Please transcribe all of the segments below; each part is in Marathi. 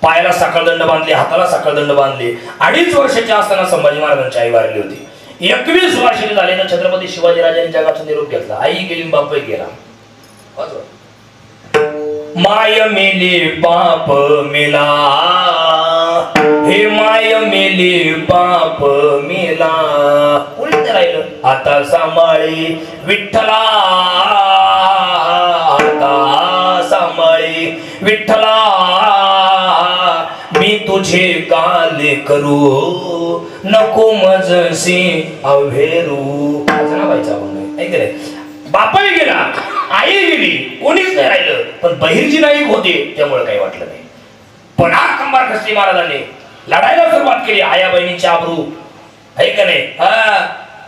पायाला साखळदंड बांधले, हाताला साखळदंड बांधले. 2.5 वर्षाच्या असताना संभाजी महाराजांची आई वारली होती. 21 वर्षाचे झाले तर छत्रपती शिवाजीराजांनी जगाचा निरोप घेतला. आई गेली, बापही गेला. माय मेली बाप मेला, हे माय मेली बाप मेला, उलट राहिलं. आता सांभाळी विठ्ठला, आता सांभाळी विठ्ठला, मी तुझे काले करू नको मजसी अभेरू. असं ना व्हायचं आपण ऐक रे. बापही गेला, आई गेली, कोणीच नाही राहिलं. पण बहिर्जी नाईक होते त्यामुळे काही वाटलं नाही. पण आज कंबार खस्ती महाराजांनी लढायला सुरुवात केली. आया बहिणीची आबरू आहे का नाही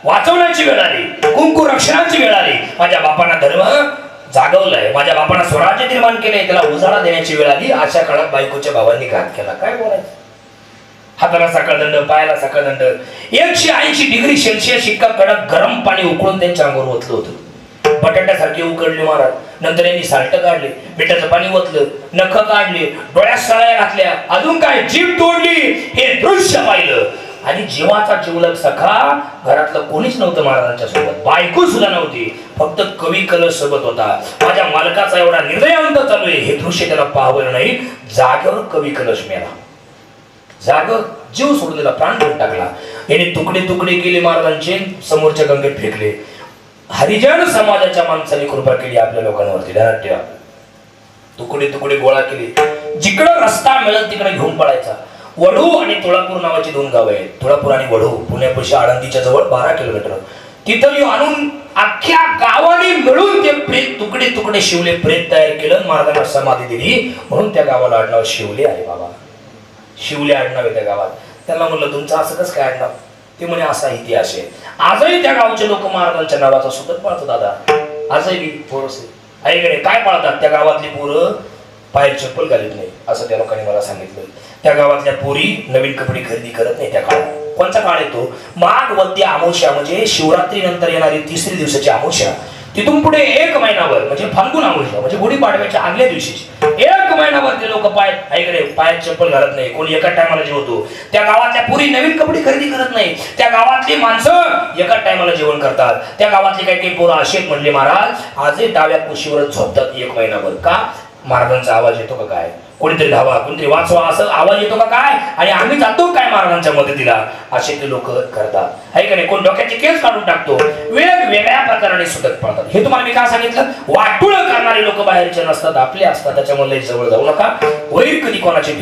वाचवण्याची वेळ आली, कुंकू रक्षणाची वेळ आली. माझ्या बापांना धर्म जागवलाय, माझ्या बापांना स्वराज्य निर्माण केलंय, त्याला उजाळा देण्याची वेळ आली. अशा काळात बायकोच्या भावांनी घात केला. काय बोलायचं. हाताला साखळदंड, पायाला साखळदंड, 180 डिग्री सेल्सिअस इतका कडक गरम पाणी उकळून त्यांच्या अंगावर ओतलं होतं. बटाट्यासारखे उकडले महाराज. नंतर यांनी साल्ट काढले, मिठाचं पाणी ओतलं, नख काढले, डोळ्यात सळ्या घातल्या, अजून काय जीभ तोडली. हे दृश्य पाहिलं आणि जीवाचा जिवलग सखा घरातलं कोणीच नव्हतं महाराजांच्या सोबत. बायको सुद्धा नव्हती, फक्त कवी कलश सोबत होता. माझ्या मालकाचा एवढा निर्दयांत चालू आहे हे दृश्य त्याला पाहावं नाही. जागेवर कवी कलश मेला, जागेवर जीव सोडलेला, प्राण देऊन टाकला. याने तुकडे तुकडे केले महाराजांचे, समोरच्या गंगेत फेकले. हरिजन समाजाच्या माणसाने कृपा केली आपल्या लोकांवरती. ध्यानात ठेवा, तुकडे तुकडे गोळा केले. जिकडं रस्ता मिळेल तिकडे घेऊन पळायचा. वढू आणि तुळापूर नावाची 2 गावं आहेत. तुळापूर आणि वढू पुण्यापाशी आळंदीच्या जवळ 12 किलोमीटर. तिथं आणून अख्ख्या गावाने मिळून ते प्रेत तुकडे तुकडे शिवले, प्रेत तयार केलं, महाराजांना समाधी दिली. म्हणून त्या गावाला आडनाव शिवले आहे. बाबा शिवले आडनाव आहे त्या गावात. त्यांना म्हणलं तुमचं असं कसं काय आडनाव? ते म्हणे असा इतिहास आहे. आजही त्या गावचे लोक महाराजांच्या नावाचा सुद्धा पाळतात. दादा आजही पोरस आहे काय पाळतात. त्या गावातली पोरं पायात चप्पल घालत नाही असं त्या लोकांनी मला सांगितलं. त्या गावातल्या पोरी नवीन कपडे खरेदी करत नाही त्या काळात. कोणचा काळ येतो? माघ वद्य अमावस्या म्हणजे शिवरात्री नंतर येणारी 3री दिवसाची अमावस्या. तिथून पुढे 1 महिनाभर म्हणजे फाल्गुन अमावस्या म्हणजे गुढीपाडव्याच्या आदल्या दिवशी 1 महिनाभर ते लोक पायात चप्पल घालत नाही. कोणी एका टायमाला जेवतो. त्या गावातल्या पुरी नवीन कपडे खरेदी करत नाही. त्या गावातली माणसं एका टायमाला जेवण करतात. त्या गावातली काही पोरं असे म्हणले महाराज आजही डाव्या कुशीवरच झोपतात 1 महिनाभर. का? महाराजांचा आवाज येतो का काय? कोणीतरी धावा, कोणतरी वाचवा असं आवाज येतो का काय? आणि आम्ही जातो काय महाराजांच्या मदतीला? असे ते लोक करतात. आहे का नाही? कोण डोक्याचे केस काढून टाकतो. वेगवेगळ्या प्रकाराने सुटत पडतात. हे तुम्हाला मी काय सांगितलं? वाटुळ करणारे लोक बाहेरचे नसतात, आपले असतात. त्याच्यामुळे जवळ जाऊ नका. वैर कधी कोणाचे